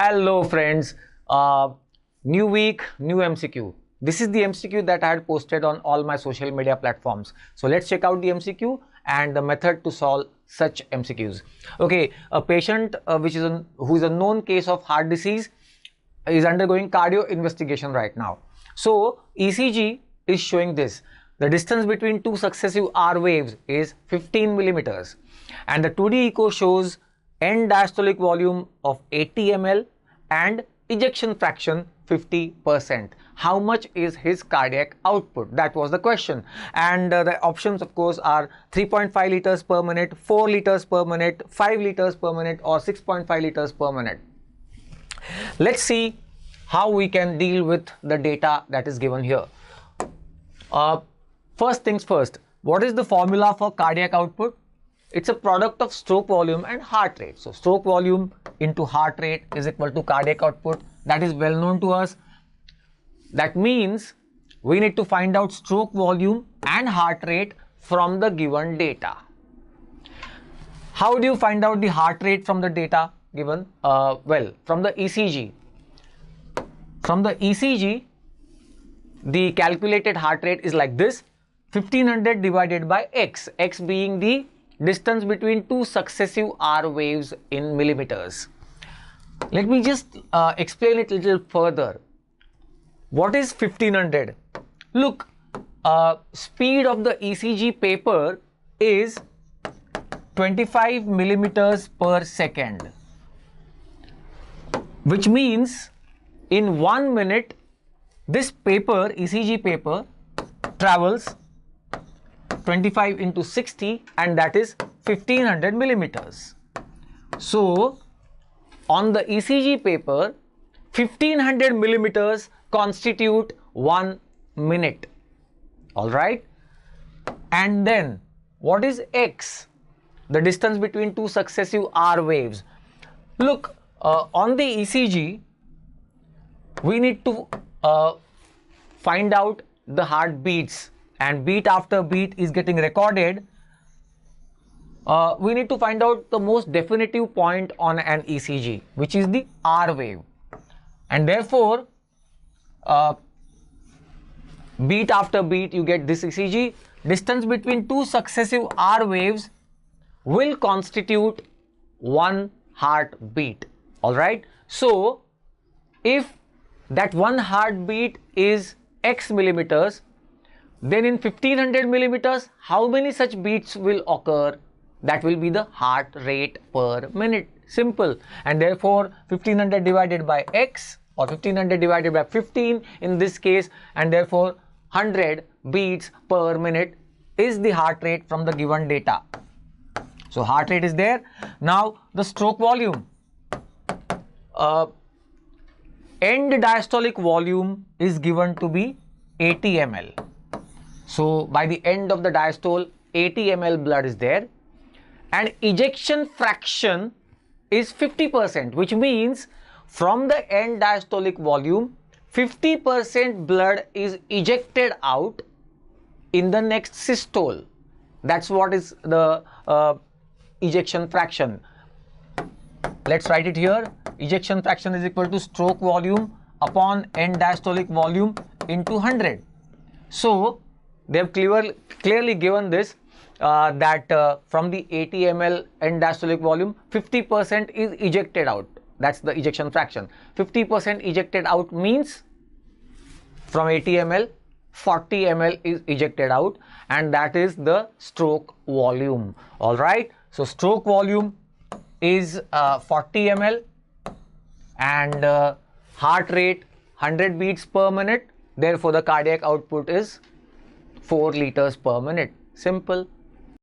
Hello friends, new week, new MCQ. This is the MCQ that I had posted on all my social media platforms. So let's check out the MCQ and the method to solve such MCQs. Okay, a patient who is a known case of heart disease is undergoing cardio investigation right now. So ECG is showing this. The distance between two successive R waves is 15 millimeters and the 2D echo shows end diastolic volume of 80 ml and ejection fraction 50%. How much is his cardiac output? That was the question. And the options of course are 3.5 liters per minute, 4 liters per minute, 5 liters per minute or 6.5 liters per minute. Let's see how we can deal with the data that is given here. First things first, what is the formula for cardiac output? It's a product of stroke volume and heart rate. So stroke volume into heart rate is equal to cardiac output. That is well known to us. That means we need to find out stroke volume and heart rate from the given data. How do you find out the heart rate from the data given? Well, from the ECG. From the ECG, the calculated heart rate is like this: 1500 divided by x, x being the distance between two successive R waves in millimeters. Let me just explain it a little further. What is 1500? Look, speed of the ECG paper is 25 millimeters per second, which means in 1 minute this paper, ECG paper, travels 25 into 60 and that is 1500 millimeters. So on the ECG paper 1500 millimeters constitute 1 minute. Alright, and then what is x? The distance between two successive R waves. Look, on the ECG we need to find out the heartbeats, and beat after beat is getting recorded. We need to find out the most definitive point on an ECG, which is the R wave, and therefore beat after beat you get this ECG. Distance between two successive R waves will constitute 1 heartbeat. Alright, so if that 1 heartbeat is x millimeters, then in 1500 millimeters, how many such beats will occur? That will be the heart rate per minute. Simple. And therefore 1500 divided by x, or 1500 divided by 15 in this case, and therefore 100 beats per minute is the heart rate from the given data. So heart rate is there. Now the stroke volume. End diastolic volume is given to be 80 ml. So by the end of the diastole 80 ml blood is there, and ejection fraction is 50%, which means from the end diastolic volume 50% blood is ejected out in the next systole. That's what is the ejection fraction. Let's write it here. Ejection fraction is equal to stroke volume upon end diastolic volume into 100. So they have clearly given this that from the 80 ml end diastolic volume 50% is ejected out. That's the ejection fraction. 50% ejected out means from 80 ml 40 ml is ejected out, and that is the stroke volume. Alright, so stroke volume is 40 ml and heart rate 100 beats per minute. Therefore the cardiac output is 4 liters per minute. Simple.